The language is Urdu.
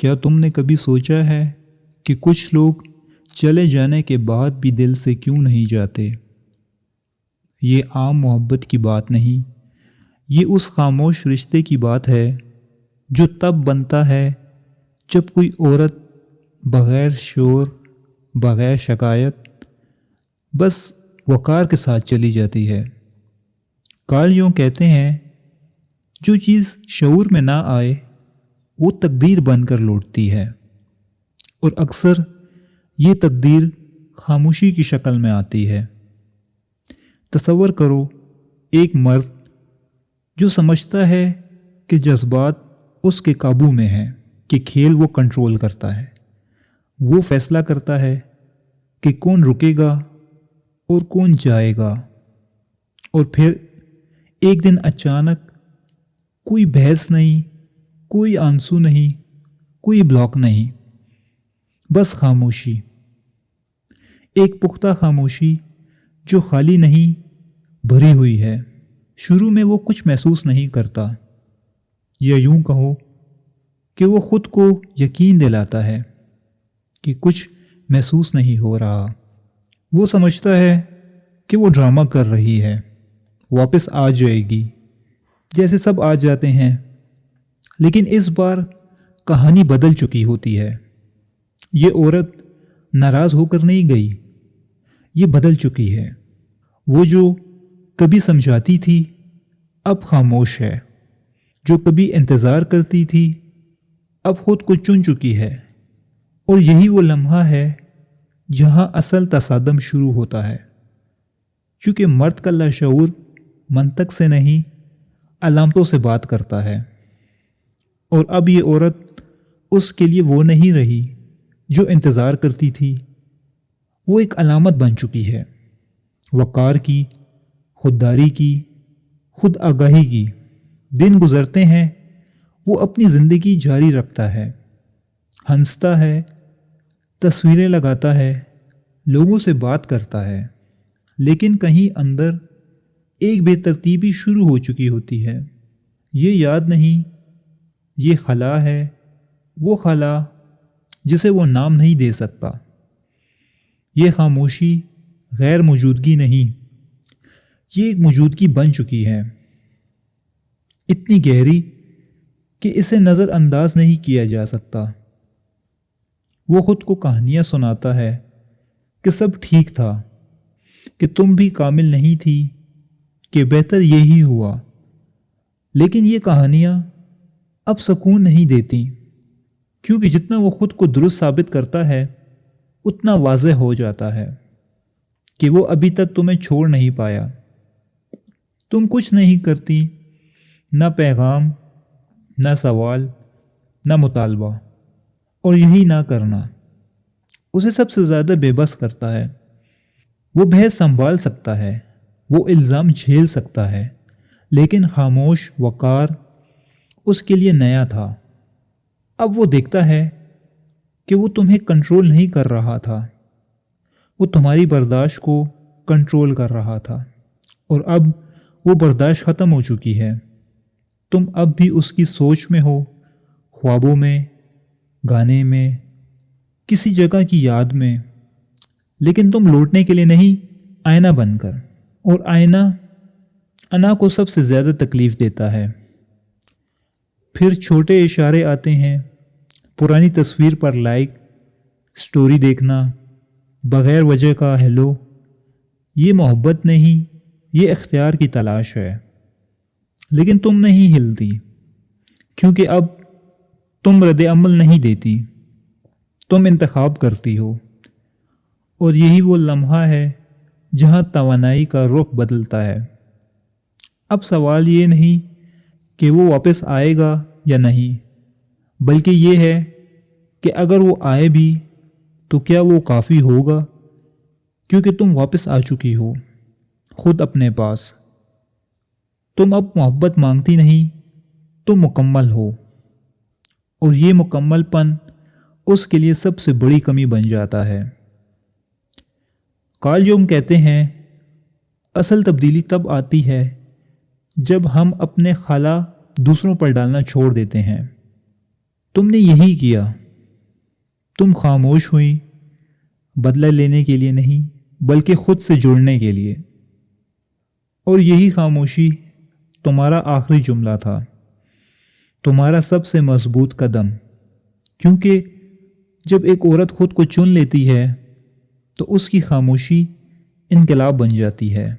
کیا تم نے کبھی سوچا ہے کہ کچھ لوگ چلے جانے کے بعد بھی دل سے کیوں نہیں جاتے؟ یہ عام محبت کی بات نہیں، یہ اس خاموش رشتے کی بات ہے جو تب بنتا ہے جب کوئی عورت بغیر شور، بغیر شکایت، بس وقار کے ساتھ چلی جاتی ہے۔ کارل یونگ کہتے ہیں، جو چیز شعور میں نہ آئے وہ تقدیر بن کر لوٹتی ہے، اور اکثر یہ تقدیر خاموشی کی شکل میں آتی ہے۔ تصور کرو ایک مرد جو سمجھتا ہے کہ جذبات اس کے قابو میں ہیں، کہ کھیل وہ کنٹرول کرتا ہے، وہ فیصلہ کرتا ہے کہ کون رکے گا اور کون جائے گا، اور پھر ایک دن اچانک کوئی بحث نہیں، کوئی آنسو نہیں، کوئی بلاک نہیں، بس خاموشی، ایک پختہ خاموشی جو خالی نہیں، بھری ہوئی ہے۔ شروع میں وہ کچھ محسوس نہیں کرتا، یا یوں کہو کہ وہ خود کو یقین دلاتا ہے کہ کچھ محسوس نہیں ہو رہا۔ وہ سمجھتا ہے کہ وہ ڈرامہ کر رہی ہے، واپس آ جائے گی، جیسے سب آ جاتے ہیں، لیکن اس بار کہانی بدل چکی ہوتی ہے۔ یہ عورت ناراض ہو کر نہیں گئی، یہ بدل چکی ہے۔ وہ جو کبھی سمجھاتی تھی اب خاموش ہے، جو کبھی انتظار کرتی تھی اب خود کو چن چکی ہے، اور یہی وہ لمحہ ہے جہاں اصل تصادم شروع ہوتا ہے، کیونکہ مرد کا لاشعور منطق سے نہیں، علامتوں سے بات کرتا ہے، اور اب یہ عورت اس کے لیے وہ نہیں رہی جو انتظار کرتی تھی، وہ ایک علامت بن چکی ہے، وقار کی، خودداری کی، خود آگاہی کی۔ دن گزرتے ہیں، وہ اپنی زندگی جاری رکھتا ہے، ہنستا ہے، تصویریں لگاتا ہے، لوگوں سے بات کرتا ہے، لیکن کہیں اندر ایک بے ترتیبی شروع ہو چکی ہوتی ہے۔ یہ یاد نہیں، یہ خلا ہے، وہ خلا جسے وہ نام نہیں دے سکتا۔ یہ خاموشی غیر موجودگی نہیں، یہ ایک موجودگی بن چکی ہے، اتنی گہری کہ اسے نظر انداز نہیں کیا جا سکتا۔ وہ خود کو کہانیاں سناتا ہے کہ سب ٹھیک تھا، کہ تم بھی کامل نہیں تھی، کہ بہتر یہی ہوا، لیکن یہ کہانیاں اب سکون نہیں دیتی، کیونکہ جتنا وہ خود کو درست ثابت کرتا ہے اتنا واضح ہو جاتا ہے کہ وہ ابھی تک تمہیں چھوڑ نہیں پایا۔ تم کچھ نہیں کرتی، نہ پیغام، نہ سوال، نہ مطالبہ، اور یہی نہ کرنا اسے سب سے زیادہ بے بس کرتا ہے۔ وہ بحث سنبھال سکتا ہے، وہ الزام جھیل سکتا ہے، لیکن خاموش وقار اس کے لیے نیا تھا۔ اب وہ دیکھتا ہے کہ وہ تمہیں کنٹرول نہیں کر رہا تھا، وہ تمہاری برداشت کو کنٹرول کر رہا تھا، اور اب وہ برداشت ختم ہو چکی ہے۔ تم اب بھی اس کی سوچ میں ہو، خوابوں میں، گانے میں، کسی جگہ کی یاد میں، لیکن تم لوٹنے کے لیے نہیں، آئینہ بن کر۔ اور آئینہ انا کو سب سے زیادہ تکلیف دیتا ہے۔ پھر چھوٹے اشارے آتے ہیں، پرانی تصویر پر لائک، سٹوری دیکھنا، بغیر وجہ کا ہیلو۔ یہ محبت نہیں، یہ اختیار کی تلاش ہے، لیکن تم نہیں ہلتی، کیونکہ اب تم رد عمل نہیں دیتی، تم انتخاب کرتی ہو، اور یہی وہ لمحہ ہے جہاں توانائی کا رخ بدلتا ہے۔ اب سوال یہ نہیں کہ وہ واپس آئے گا یا نہیں، بلکہ یہ ہے کہ اگر وہ آئے بھی تو کیا وہ کافی ہوگا، کیونکہ تم واپس آ چکی ہو خود اپنے پاس۔ تم اب محبت مانگتی نہیں، تم مکمل ہو، اور یہ مکمل پن اس کے لیے سب سے بڑی کمی بن جاتا ہے۔ کارل یونگ کہتے ہیں، اصل تبدیلی تب آتی ہے جب ہم اپنے خلا دوسروں پر ڈالنا چھوڑ دیتے ہیں۔ تم نے یہی کیا، تم خاموش ہوئی، بدلہ لینے کے لیے نہیں بلکہ خود سے جڑنے کے لیے، اور یہی خاموشی تمہارا آخری جملہ تھا، تمہارا سب سے مضبوط قدم، کیونکہ جب ایک عورت خود کو چن لیتی ہے تو اس کی خاموشی انقلاب بن جاتی ہے۔